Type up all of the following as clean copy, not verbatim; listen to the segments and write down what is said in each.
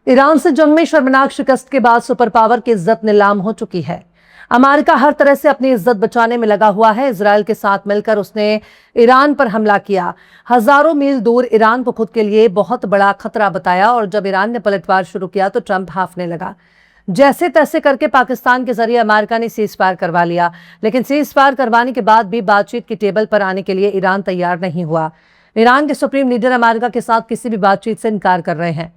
Iran से जंग में शर्मनाक शिकस्त के बाद सुपर पावर की इज्जत नीलाम हो चुकी है। अमेरिका हर तरह से अपनी इज्जत बचाने में लगा हुआ है। इजराइल के साथ मिलकर उसने ईरान पर हमला किया। हजारों मील दूर ईरान को खुद के लिए बहुत बड़ा खतरा बताया और जब ईरान ने पलटवार शुरू किया तो ट्रंप हाफने लगा। जैसे तैसे करके पाकिस्तान के जरिए अमेरिका ने सीज फायर करवा लिया, लेकिन सीज फायर करवाने के बाद भी बातचीत की टेबल पर आने के लिए ईरान तैयार नहीं हुआ। ईरान के सुप्रीम लीडर अमेरिका के साथ किसी भी बातचीत से इनकार कर रहे हैं।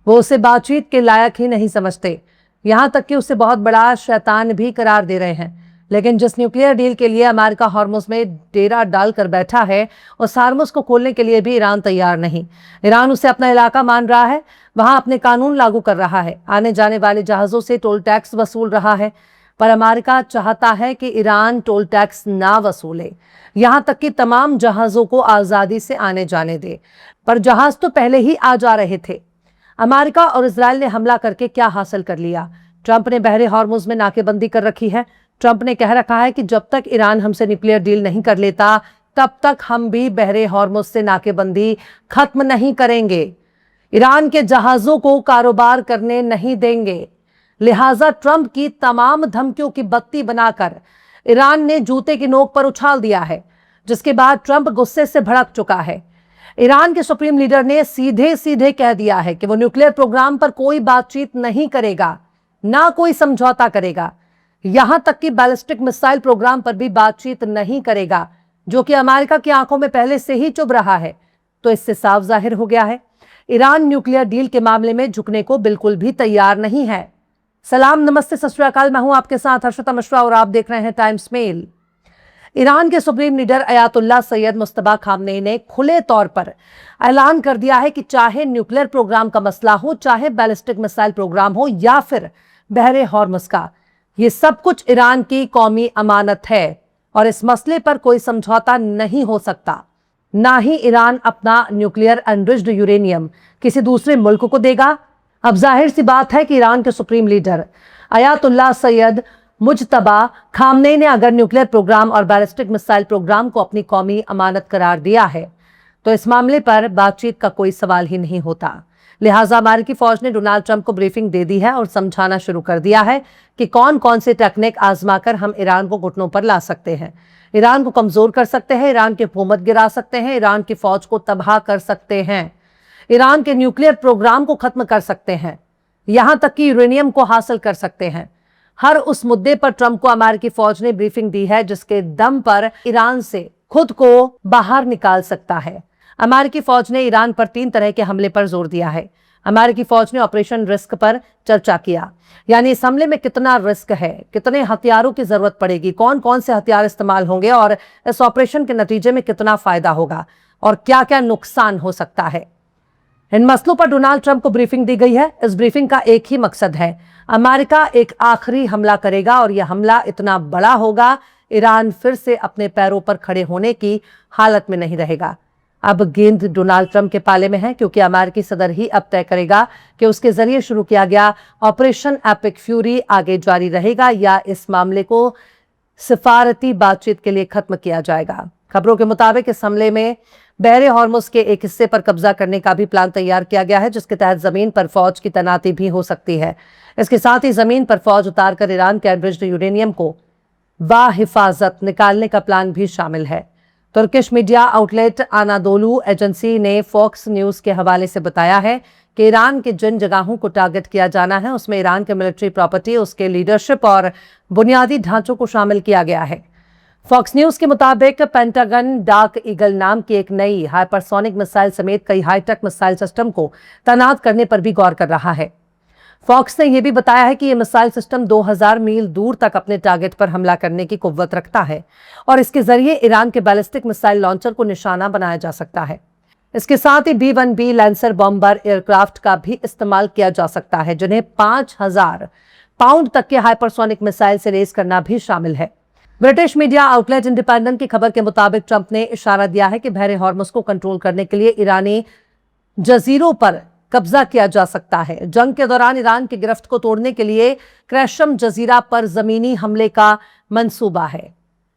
वो उसे बातचीत के लायक ही नहीं समझते, यहां तक कि उसे बहुत बड़ा शैतान भी करार दे रहे हैं। लेकिन जिस न्यूक्लियर डील के लिए अमेरिका हॉर्मुज में डेरा डालकर बैठा है, उस हॉर्मुज को खोलने के लिए भी ईरान तैयार नहीं। ईरान उसे अपना इलाका मान रहा है, वहां अपने कानून लागू कर रहा है, आने जाने वाले जहाजों से टोल टैक्स वसूल रहा है। पर अमेरिका चाहता है कि ईरान टोल टैक्स ना वसूले, यहां तक कि तमाम जहाजों को आजादी से आने जाने दे। पर जहाज तो पहले ही आ जा रहे थे। अमेरिका और इजराइल ने हमला करके क्या हासिल कर लिया? ट्रंप ने बहरे हॉर्मुज में नाकेबंदी कर रखी है। ट्रंप ने कह रखा है कि जब तक ईरान हमसे न्यूक्लियर डील नहीं कर लेता, तब तक हम भी बहरे हॉर्मुज से नाकेबंदी खत्म नहीं करेंगे। ईरान के जहाजों को कारोबार करने नहीं देंगे। लिहाजा ट्रंप की तमाम धमकियों की बत्ती बनाकर ईरान ने जूते की नोक पर उछाल दिया है, जिसके बाद ट्रंप गुस्से से भड़क चुका है। ईरान के सुप्रीम लीडर ने सीधे सीधे कह दिया है कि वो न्यूक्लियर प्रोग्राम पर कोई बातचीत नहीं करेगा, ना कोई समझौता करेगा, यहां तक कि बैलिस्टिक मिसाइल प्रोग्राम पर भी बातचीत नहीं करेगा, जो कि अमेरिका की आंखों में पहले से ही चुभ रहा है। तो इससे साफ जाहिर हो गया है, ईरान न्यूक्लियर डील के मामले में झुकने को बिल्कुल भी तैयार नहीं है। सलाम, नमस्ते, सत श्री अकाल। मैं हूं आपके साथ हर्षिता मिश्रा और आप देख रहे हैं टाइम्स मेल। ईरान के supreme leader Ayatollah Sayyid Mojtaba Khamenei ने खुले तौर पर ऐलान कर दिया है कि चाहे न्यूक्लियर प्रोग्राम का मसला हो, चाहे बैलिस्टिक मिसाइल प्रोग्राम हो या फिर बहरे हॉर्मुज का, ये सब कुछ ईरान की कौमी अमानत है और इस मसले पर कोई समझौता नहीं हो सकता। ना ही ईरान अपना न्यूक्लियर एनरिच्ड यूरेनियम किसी दूसरे मुल्क को देगा। अब जाहिर सी बात है कि ईरान के supreme leader Ayatollah Sayyid Mojtaba Khamenei ने अगर न्यूक्लियर प्रोग्राम और बैलिस्टिक मिसाइल प्रोग्राम को अपनी कौमी अमानत करार दिया है, तो इस मामले पर बातचीत का कोई सवाल ही नहीं होता। लिहाजा अमेरिकी फौज ने डोनाल्ड ट्रंप को ब्रीफिंग दे दी है और समझाना शुरू कर दिया है कि कौन कौन से टेक्निक आजमाकर हम ईरान को घुटनों पर ला सकते हैं, ईरान को कमजोर कर सकते हैं, ईरान की हुकूमत गिरा सकते हैं, ईरान की फौज को तबाह कर सकते हैं, ईरान के न्यूक्लियर प्रोग्राम को खत्म कर सकते हैं, यहां तक कि यूरेनियम को हासिल कर सकते हैं। हर उस मुद्दे पर ट्रंप को अमेरिकी फौज ने ब्रीफिंग दी है जिसके दम पर ईरान से खुद को बाहर निकाल सकता है। अमेरिकी फौज ने ईरान पर 3 तरह के हमले पर जोर दिया है। अमेरिकी फौज ने ऑपरेशन रिस्क पर चर्चा किया, यानी इस हमले में कितना रिस्क है, कितने हथियारों की जरूरत पड़ेगी, कौन कौन से हथियार इस्तेमाल होंगे और इस ऑपरेशन के नतीजे में कितना फायदा होगा और क्या क्या नुकसान हो सकता है। इन मसलों पर डोनाल्ड ट्रंप को ब्रीफिंग दी गई है। इस ब्रीफिंग का एक ही मकसद है, अमेरिका एक आखिरी हमला करेगा और यह हमला इतना बड़ा होगा, ईरान फिर से अपने पैरों पर खड़े होने की हालत में नहीं रहेगा। अब गेंद डोनाल्ड ट्रंप के पाले में है, क्योंकि अमेरिकी सदर ही अब तय करेगा कि उसके जरिए शुरू किया गया ऑपरेशन एपिक फ्यूरी आगे जारी रहेगा या इस मामले को सिफारती बातचीत के लिए खत्म किया जाएगा। खबरों के मुताबिक इस हमले में बहरे हॉर्मुज के एक हिस्से पर कब्जा करने का भी प्लान तैयार किया गया है, जिसके तहत जमीन पर फौज की तैनाती भी हो सकती है। इसके साथ ही जमीन पर फौज उतारकर ईरान के एनरिच्ड यूरेनियम को बाहिफाजत निकालने का प्लान भी शामिल है। तुर्किश मीडिया आउटलेट अनादोलू एजेंसी ने फॉक्स न्यूज के हवाले से बताया है कि ईरान के जिन जगहों को टारगेट किया जाना है, उसमें ईरान के मिलिट्री प्रॉपर्टी, उसके लीडरशिप और बुनियादी ढांचों को शामिल किया गया है। फॉक्स न्यूज के मुताबिक पेंटागन डार्क ईगल नाम की एक नई हाइपरसोनिक मिसाइल समेत कई हाईटेक मिसाइल सिस्टम को तैनात करने पर भी गौर कर रहा है। फॉक्स ने यह भी बताया है कि यह मिसाइल सिस्टम 2000 मील दूर तक अपने टारगेट पर हमला करने की कुव्वत रखता है और इसके जरिए ईरान के बैलिस्टिक मिसाइल लॉन्चर को निशाना बनाया जा सकता है। इसके साथ ही B-1B लैंसर बॉम्बर एयरक्राफ्ट का भी इस्तेमाल किया जा सकता है, जिन्हें 5000 पाउंड तक के हाइपरसोनिक मिसाइल से रेस करना भी शामिल है। ब्रिटिश मीडिया आउटलेट इंडिपेंडेंट की खबर के मुताबिक ट्रंप ने इशारा दिया है कि बहरे हॉर्मुज को कंट्रोल करने के लिए ईरानी जजीरों पर कब्जा किया जा सकता है। जंग के दौरान ईरान की गिरफ्त को तोड़ने के लिए क्रैशम जजीरा पर जमीनी हमले का मंसूबा है।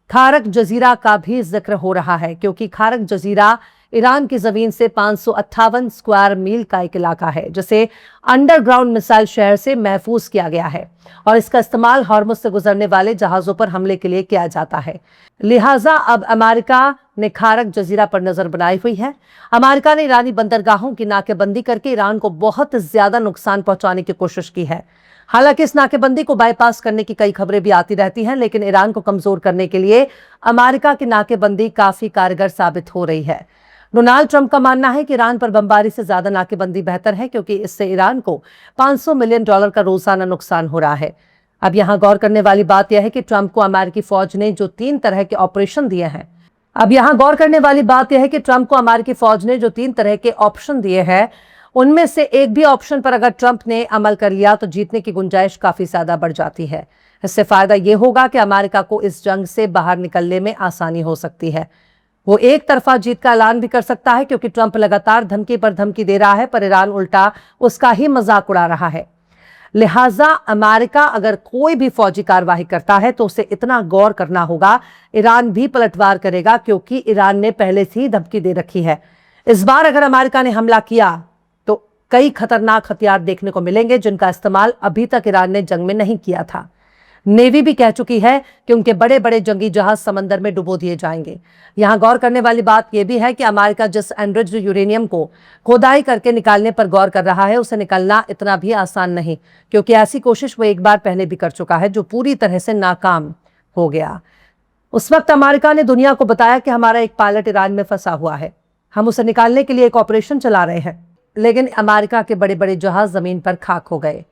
खारक जजीरा का भी जिक्र हो रहा है, क्योंकि खारक जजीरा ईरान की जमीन से 558 स्क्वायर मील का एक इलाका है जिसे अंडरग्राउंड मिसाइल शहर से महफूज किया गया है और इसका इस्तेमाल हॉर्मुज से गुजरने वाले जहाजों पर हमले के लिए किया जाता है। लिहाजा अब अमेरिका ने खारक जजीरा पर नजर बनाई हुई है। अमेरिका ने ईरानी बंदरगाहों की नाकेबंदी करके ईरान को बहुत ज्यादा नुकसान पहुंचाने की कोशिश की है। हालांकि इस नाकेबंदी को बाईपास करने की कई खबरें भी आती रहती हैं, लेकिन ईरान को कमजोर करने के लिए अमेरिका की नाकेबंदी काफी कारगर साबित हो रही है। डोनाल्ड ट्रंप का मानना है कि ईरान पर बमबारी से ज्यादा नाकेबंदी बेहतर है, क्योंकि इससे ईरान को $500 मिलियन का रोजाना नुकसान हो रहा है। अब यहां गौर करने वाली बात यह है कि ट्रंप को अमेरिकी फौज ने जो 3 तरह के ऑपरेशन दिए हैं, उनमें से एक भी ऑप्शन पर अगर ट्रंप ने अमल कर लिया तो जीतने की गुंजाइश काफी ज्यादा बढ़ जाती है। इससे फायदा यह होगा कि अमेरिका को इस जंग से बाहर निकलने में आसानी हो सकती है। वो एक तरफा जीत का ऐलान भी कर सकता है, क्योंकि ट्रंप लगातार धमकी पर धमकी दे रहा है, पर ईरान उल्टा उसका ही मजाक उड़ा रहा है। लिहाजा अमेरिका अगर कोई भी फौजी कार्रवाई करता है तो उसे इतना गौर करना होगा, ईरान भी पलटवार करेगा, क्योंकि ईरान ने पहले से ही धमकी दे रखी है। इस बार अगर अमेरिका ने हमला किया तो कई खतरनाक हथियार देखने को मिलेंगे जिनका इस्तेमाल अभी तक ईरान ने जंग में नहीं किया था। नेवी भी कह चुकी है कि उनके बड़े बड़े जंगी जहाज समंदर में डुबो दिए जाएंगे। यहां गौर करने वाली बात यह भी है कि अमेरिका जिस एनरिच्ड यूरेनियम को खोदाई करके निकालने पर गौर कर रहा है, उसे निकालना इतना भी आसान नहीं, क्योंकि ऐसी कोशिश वो एक बार पहले भी कर चुका है, जो पूरी तरह से नाकाम हो गया। उस वक्त अमेरिका ने दुनिया को बताया कि हमारा एक पायलट ईरान में फंसा हुआ है, हम उसे निकालने के लिए एक ऑपरेशन चला रहे हैं, लेकिन अमेरिका के बड़े बड़े जहाज जमीन पर खाक हो गए,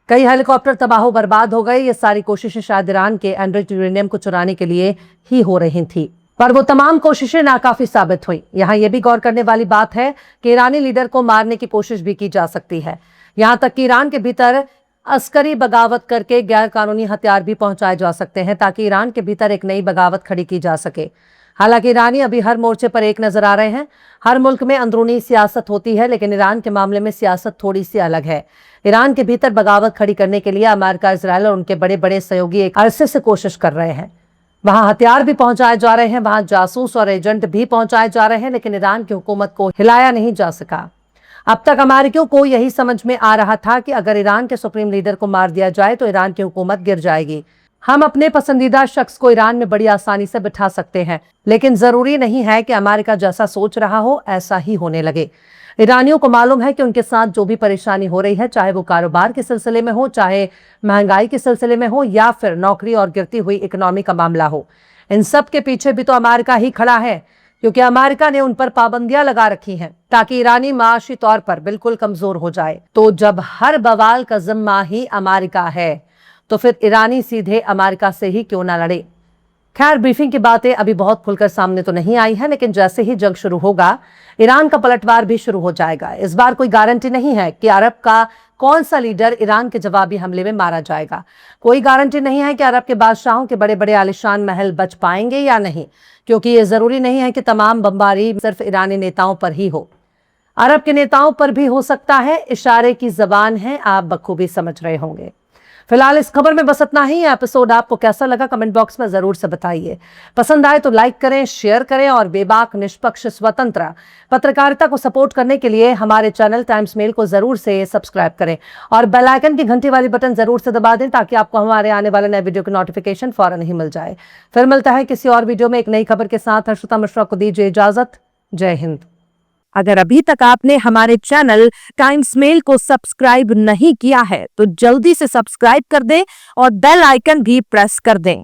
कई हेलीकॉप्टर तबाह बर्बाद हो गए। ये सारी कोशिशें शायद ईरान के एनरिच्ड यूरेनियम को चुराने के लिए ही हो रही थी, पर वो तमाम कोशिशें नाकाफी साबित हुई। यहां यह भी गौर करने वाली बात है कि ईरानी लीडर को मारने की कोशिश भी की जा सकती है। यहां तक कि ईरान के भीतर अस्करी बगावत करके गैर कानूनी हथियार भी पहुंचाए जा सकते हैं, ताकि ईरान के भीतर एक नई बगावत खड़ी की जा सके। हालांकि ईरानी अभी हर मोर्चे पर एक नजर आ रहे हैं। हर मुल्क में अंदरूनी सियासत होती है, लेकिन ईरान के मामले में सियासत थोड़ी सी अलग है। ईरान के भीतर बगावत खड़ी करने के लिए अमेरिका, इजराइल और उनके बड़े बड़े सहयोगी एक अरसे से कोशिश कर रहे हैं। वहां हथियार भी पहुंचाए जा रहे हैं, वहां जासूस और एजेंट भी पहुंचाए जा रहे हैं, लेकिन ईरान की हुकूमत को हिलाया नहीं जा सका। अब तक अमेरिकियों को यही समझ में आ रहा था कि अगर ईरान के सुप्रीम लीडर को मार दिया जाए तो ईरान की हुकूमत गिर जाएगी। हम अपने पसंदीदा शख्स को ईरान में बड़ी आसानी से बिठा सकते हैं, लेकिन जरूरी नहीं है कि अमेरिका जैसा सोच रहा हो ऐसा ही होने लगे। ईरानियों को मालूम है कि उनके साथ जो भी परेशानी हो रही है, चाहे वो कारोबार के सिलसिले में हो, चाहे महंगाई के सिलसिले में हो, या फिर नौकरी और गिरती हुई इकोनॉमी का मामला हो, इन सब के पीछे भी तो अमेरिका ही खड़ा है, क्योंकि अमेरिका ने उन पर पाबंदियां लगा रखी हैं ताकि ईरानी माशी तौर पर बिल्कुल कमजोर हो जाए। तो जब हर बवाल का जिम्मा ही अमेरिका है, तो फिर ईरानी सीधे अमेरिका से ही क्यों ना लड़े। खैर, ब्रीफिंग की बातें अभी बहुत खुलकर सामने तो नहीं आई है, लेकिन जैसे ही जंग शुरू होगा ईरान का पलटवार भी शुरू हो जाएगा। इस बार कोई गारंटी नहीं है कि अरब का कौन सा लीडर ईरान के जवाबी हमले में मारा जाएगा। कोई गारंटी नहीं है कि अरब के बादशाहों के बड़े बड़े आलिशान महल बच पाएंगे या नहीं, क्योंकि ये जरूरी नहीं है कि तमाम बमबारी सिर्फ ईरानी नेताओं पर ही हो, अरब के नेताओं पर भी हो सकता है। इशारे की जबान है, आप बखूबी समझ रहे होंगे। फिलहाल इस खबर में बस इतना ही। एपिसोड आपको कैसा लगा कमेंट बॉक्स में जरूर से बताइए। पसंद आए तो लाइक करें, शेयर करें और बेबाक, निष्पक्ष, स्वतंत्र पत्रकारिता को सपोर्ट करने के लिए हमारे चैनल टाइम्स मेल को जरूर से सब्सक्राइब करें और बेल आइकन की घंटी वाली बटन जरूर से दबा दें, ताकि आपको हमारे आने वाले नए वीडियो की नोटिफिकेशन फौरन ही मिल जाए। फिर मिलता है किसी और वीडियो में एक नई खबर के साथ। हर्षिता मिश्रा को दीजिए इजाजत। जय हिंद। अगर अभी तक आपने हमारे चैनल टाइम्स मेल को सब्सक्राइब नहीं किया है तो जल्दी से सब्सक्राइब कर दें और बेल आइकन भी प्रेस कर दें।